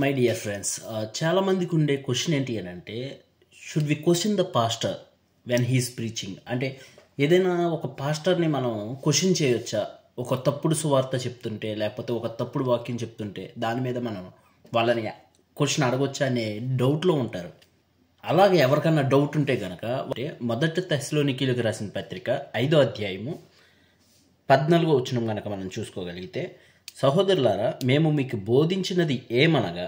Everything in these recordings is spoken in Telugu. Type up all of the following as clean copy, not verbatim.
మై డియర్ ఫ్రెండ్స్, చాలామందికి ఉండే క్వశ్చన్ ఏంటి అని అంటే, should we question the pastor when he's preaching? అంటే ఏదైనా ఒక పాస్టర్ని మనం క్వశ్చన్ చేయొచ్చా? ఒక తప్పుడు సువార్త చెప్తుంటే, లేకపోతే ఒక తప్పుడు వాక్యం చెప్తుంటే దాని మీద మనం వాళ్ళని క్వశ్చన్ అడగొచ్చా అనే డౌట్లో ఉంటారు. అలాగే ఎవరికన్నా డౌట్ ఉంటే కనుక మొదటి తెస్సలోనికీయులకు రాసిన పత్రిక 5వ అధ్యాయము 14వ వచనం కనుక మనం చూసుకోగలిగితే, సహోదరులారా, మేము మీకు బోధించినది ఏమనగా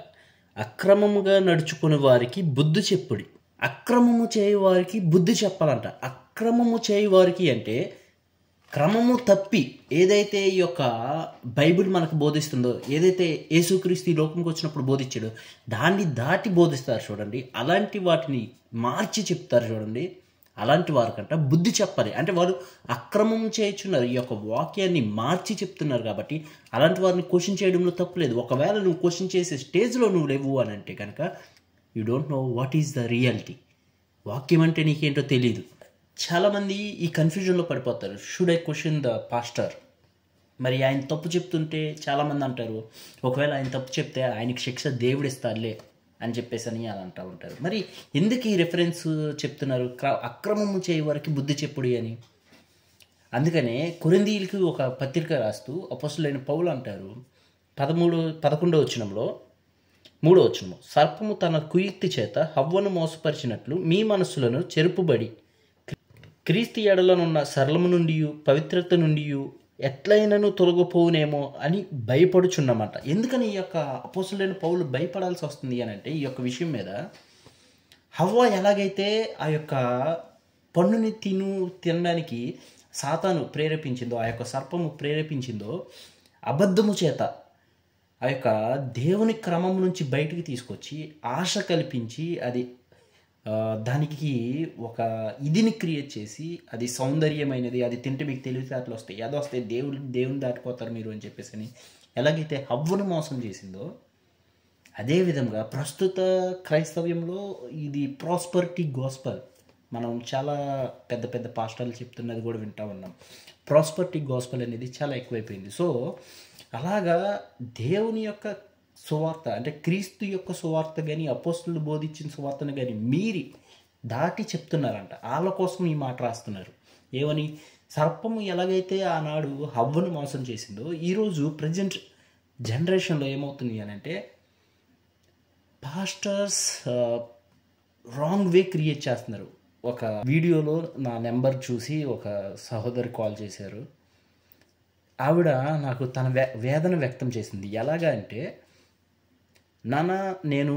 అక్రమముగా నడుచుకునే వారికి బుద్ధి చెప్పుడి. అక్రమము చేయు వారికి బుద్ధి చెప్పాలంట. అక్రమము చేయు వారికి అంటే క్రమము తప్పి ఏదైతే ఈ యొక్క బైబిల్ మనకు బోధిస్తుందో, ఏదైతే యేసుక్రీస్తు ఈ లోకంకి వచ్చినప్పుడు బోధించాడో దాన్ని దాటి బోధిస్తారు చూడండి. అలాంటి వాటిని మార్చి చెప్తారు చూడండి. అలాంటి వారికంట బుద్ధి చెప్పాలి. అంటే వారు అక్రమం చేయుచున్నారు, ఈ యొక్క వాక్యాన్ని మార్చి చెప్తున్నారు. కాబట్టి అలాంటి వారిని క్వశ్చన్ చేయడంలో తప్పులేదు. ఒకవేళ నువ్వు క్వశ్చన్ చేసే స్టేజ్లో నువ్వు లేవు అని అంటే కనుక you don't know what is the reality. వాక్యం అంటే నీకేంటో తెలీదు. చాలామంది ఈ కన్ఫ్యూజన్లో పడిపోతారు. Should I question the pastor? మరి ఆయన తప్పు చెప్తుంటే చాలామంది అంటారు, ఒకవేళ ఆయన తప్పు చెప్తే ఆయనకి శిక్ష దేవుడు ఇస్తాడులే అని చెప్పేసి అని అలా అంటూ ఉంటారు. మరి ఎందుకు ఈ రెఫరెన్స్ చెప్తున్నారు? అక్రమము చేయ వారికి బుద్ధి చెప్పుడి అని. అందుకనే కొరింథీయులకు ఒక పత్రిక రాస్తూ అపోస్తలుడైన పౌలు అంటారు 11వ వచనంలో 3వ వచనము, సర్పము తన కుయుక్తి చేత హవ్వను మోసపరిచినట్లు మీ మనస్సులను చెరుపుబడి క్రీస్తు ఎడలనున్న సరళము నుండి పవిత్రత నుండి ఎట్లయినను తొలగిపోవునేమో అని భయపడుచున్నమాట. ఎందుకని ఈ యొక్క అపోస్తలుడైన పౌలు భయపడాల్సి వస్తుంది అని అంటే, ఈ యొక్క విషయం మీద హవ్వ ఎలాగైతే ఆ యొక్క పండుని తినడానికి సాతాను ప్రేరేపించిందో, ఆ యొక్క సర్పము ప్రేరేపించిందో, అబద్ధము చేత ఆ యొక్క దేవుని క్రమం నుంచి బయటికి తీసుకొచ్చి ఆశ కల్పించి అది దానికి ఒక ఇదిని క్రియేట్ చేసి, అది సౌందర్యమైనది, అది తింటే మీకు తెలివితేటలు వస్తాయి, అది వస్తాయి, దేవుని దాటిపోతారు మీరు అని చెప్పేసి అని ఎలాగైతే హవ్వను మోసం చేసిందో, అదేవిధంగా ప్రస్తుత క్రైస్తవ్యంలో ఇది ప్రాస్పరిటీ గాస్పల్. మనం చాలా పెద్ద పెద్ద పాస్టర్లు చెప్తున్నది కూడా వింటూ ఉన్నాం. ప్రాస్పరిటీ గాస్పల్ అనేది చాలా ఎక్కువైపోయింది. సో అలాగా దేవుని యొక్క సువార్త అంటే క్రీస్తు యొక్క సువార్త కానీ అపోస్తలులు బోధించిన సువార్తను కానీ మీరి దాటి చెప్తున్నారంట. వాళ్ళ కోసం ఈ మాట రాస్తున్నారు. ఏమని? సర్పము ఎలాగైతే ఆనాడు హవ్వను మోసం చేసిందో, ఈరోజు ప్రజెంట్ జనరేషన్లో ఏమవుతుంది అని అంటే, పాస్టర్స్ రాంగ్ వే క్రియేట్ చేస్తున్నారు. ఒక వీడియోలో నా నెంబర్ చూసి ఒక సహోదరి కాల్ చేశారు. ఆవిడ నాకు తన వేదన వ్యక్తం చేసింది. ఎలాగా అంటే, నాన్న, నేను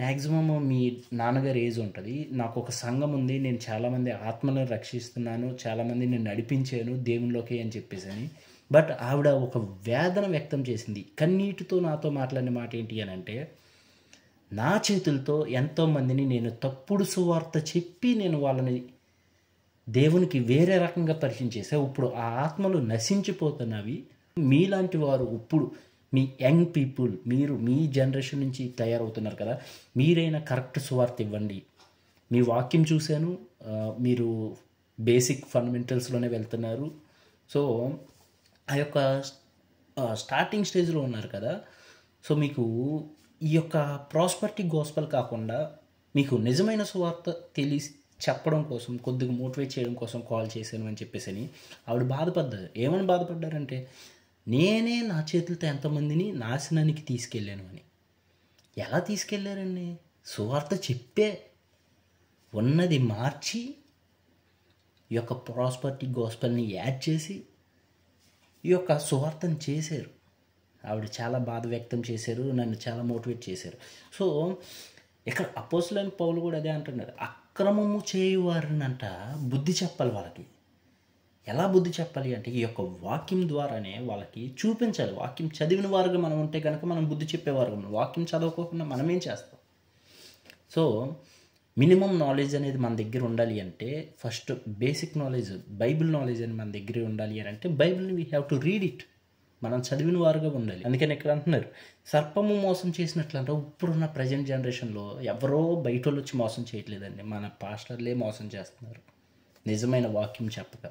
మ్యాక్సిమం మీ నాన్నగారి ఏజ్ ఉంటుంది, నాకు ఒక సంఘం ఉంది, నేను చాలామంది ఆత్మలను రక్షిస్తున్నాను, చాలామంది నేను నడిపించాను దేవునిలోకి అని చెప్పేసి అని. బట్ ఆవిడ ఒక వేదన వ్యక్తం చేసింది. కన్నీటితో నాతో మాట్లాడిన మాట ఏంటి అని అంటే, నా చేతులతో ఎంతోమందిని నేను తప్పుడు సువార్త చెప్పి నేను వాళ్ళని దేవునికి వేరే రకంగా పరిచయం చేశా. ఇప్పుడు ఆ ఆత్మలు నశించిపోతున్నవి. మీలాంటి వారు ఇప్పుడు మీ యంగ్ పీపుల్, మీరు మీ జనరేషన్ నుంచి తయారవుతున్నారు కదా, మీరైనా కరెక్ట్ సువార్త ఇవ్వండి. మీ వాక్యం చూశాను, మీరు బేసిక్ ఫండమెంటల్స్లోనే వెళ్తున్నారు. సో ఆ యొక్క స్టార్టింగ్ స్టేజ్లో ఉన్నారు కదా. సో మీకు ఈ యొక్క ప్రాస్పరిటీ గాస్పల్ కాకుండా మీకు నిజమైన సువార్త తెలిసి చెప్పడం కోసం, కొద్దిగా మోటివేట్ చేయడం కోసం కాల్ చేశాను అని చెప్పేసి అని ఆవిడ బాధపడ్డారు. ఏమని బాధపడ్డారంటే, నేనే నా చేతులతో ఎంతమందిని నాశనానికి తీసుకెళ్ళాను అని. ఎలా తీసుకెళ్ళారండి? సువార్త చెప్పే ఉన్నది మార్చి ఈ యొక్క ప్రాస్పరిటీ గాస్పల్ని యాడ్ చేసి ఈ యొక్క సువార్తను చేశారు. ఆవిడ చాలా బాధ వ్యక్తం చేశారు, నన్ను చాలా మోటివేట్ చేశారు. సో ఇక్కడ అపోస్తలుడైన పౌలు కూడా అదే అంటున్నారు. అక్రమము చేయువారినంట బుద్ధి చెప్పాలి. వాళ్ళకి ఎలా బుద్ధి చెప్పాలి అంటే, ఈ యొక్క వాక్యం ద్వారానే వాళ్ళకి చూపించాలి. వాక్యం చదివిన వారుగా మనం ఉంటే కనుక మనం బుద్ధి చెప్పేవారు. వాక్యం చదవకోకుండా మనం ఏం చేస్తాం? సో మినిమం నాలెడ్జ్ అనేది మన దగ్గర ఉండాలి అంటే, first basic knowledge, Bible knowledge అని మన దగ్గర ఉండాలి అని అంటే, బైబిల్ని we have to read it. మనం చదివిన వారుగా ఉండాలి. అందుకని ఇక్కడ అంటున్నారు, సర్పము మోసం చేసినట్లంటే ఇప్పుడున్న ప్రజెంట్ జనరేషన్లో ఎవరో బయట వాళ్ళు వచ్చి మోసం చేయట్లేదండి, మన పాస్టర్లే మోసం చేస్తున్నారు నిజమైన వాక్యం చెప్పక.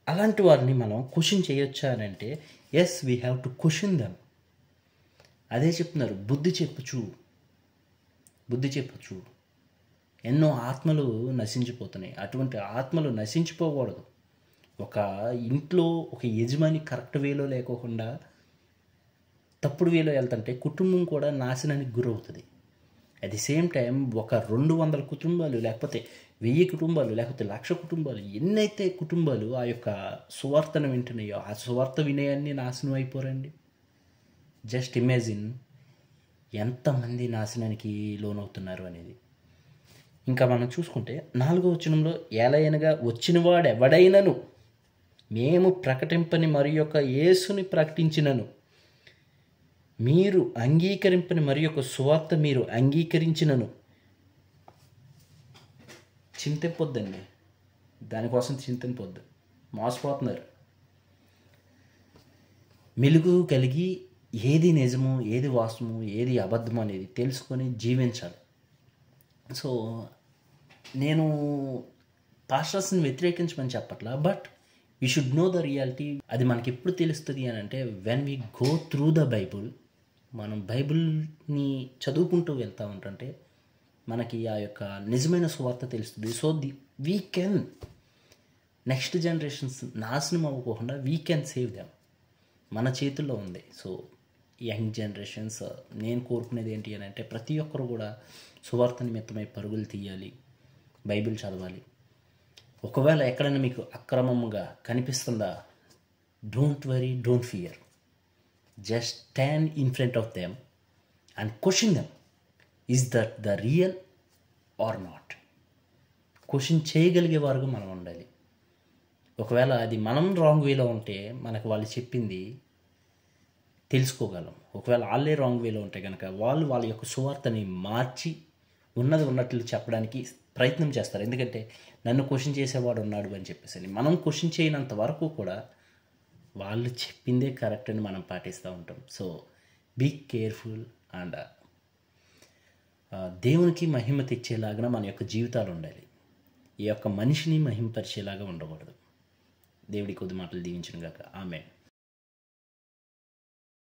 అలాంటి వారిని మనం క్వశ్చన్ చేయొచ్చా అని అంటే, yes, we have to question them. అదే చెప్తున్నారు, బుద్ధి చెప్పచ్చు. ఎన్నో ఆత్మలు నశించిపోతున్నాయి. అటువంటి ఆత్మలు నశించిపోకూడదు. ఒక ఇంట్లో ఒక యజమాని కరెక్ట్ వేలో లేకోకుండా తప్పుడు వేలో వెళ్తుంటే కుటుంబం కూడా నాశనానికి గురవుతుంది. అట్ ది సేమ్ టైం ఒక 200 కుటుంబాలు, లేకపోతే 1000 కుటుంబాలు, లేకపోతే 1,00,000 కుటుంబాలు, ఎన్నైతే కుటుంబాలు ఆ యొక్క సువార్తను వింటున్నాయో ఆ సువార్త వినయాన్ని నాశనం అయిపోరండి. జస్ట్ ఇమాజిన్ ఎంతమంది నాశనానికి లోనవుతున్నారు అనేది. ఇంకా మనం చూసుకుంటే 4వ వచనంలో, ఏలయనగా వచ్చినవాడు ఎవడైనను మేము ప్రకటింపని మరి యొక్క యేసుని ప్రకటించినను, మీరు అంగీకరింపని మరి యొక్క సువార్త మీరు అంగీకరించినను. చింతింపొద్దండి, దానికోసం చింతింపొద్దు, మోసపోతున్నారు. మెలుగు కలిగి ఏది నిజము, ఏది వాస్తవము, ఏది అబద్ధము అనేది తెలుసుకొని జీవించాలి. సో నేను పాస్టర్స్ని వ్యతిరేకించమని చెప్పట్లా, but we should know the reality. అది మనకి ఎప్పుడు తెలుస్తుంది అని అంటే, when we go through the Bible. మనం బైబుల్ని చదువుకుంటూ వెళ్తూ ఉంటుంటే మనకి ఆ యొక్క నిజమైన సువార్త తెలుస్తుంది. So we can next generations నాశనం అవ్వకుండా వీ కెన్ సేవ్ దెమ్. మన చేతుల్లో ఉంది. సో యంగ్ జనరేషన్స్ నేను కోరుకునేది ఏంటి అని అంటే, ప్రతి ఒక్కరు కూడా సువార్త నిమిత్తమై పరుగులు తీయాలి, బైబిల్ చదవాలి. ఒకవేళ ఎక్కడైనా మీకు అక్రమంగా కనిపిస్తుందా, don't worry, don't fear. Just stand in front of them and question them, is that the real are not. Question చేయగలిగే వరకు మనం ఉండాలి. ఒకవేళ అది మనం రాంగ్ వేలో ఉంటే మనకు వాళ్ళు చెప్పింది తెలుసుకోగలం. ఒకవేళ వాళ్ళే రాంగ్ వేలో ఉంటే కనుక వాళ్ళు వాళ్ళ యొక్క సువార్తని మార్చి ఉన్నది ఉన్నట్లు చెప్పడానికి ప్రయత్నం చేస్తారు. ఎందుకంటే నన్ను క్వశ్చన్ చేసేవాడు ఉన్నాడు అని చెప్పేసి. మనం క్వశ్చన్ చేయనంత వరకు కూడా వాళ్ళు చెప్పిందే కరెక్ట్ అని మనం పాటిస్తూ ఉంటాం. సో బీ కేర్ఫుల్ అండ్ దేవునికి మహిమ తెచ్చేలాగా మన యొక్క జీవితాలు ఉండాలి. ఈ యొక్క మనిషిని మహిమపరిచేలాగా ఉండకూడదు. దేవుడి కొద్ది మాటలు దీవించును గాక. ఆమేన్.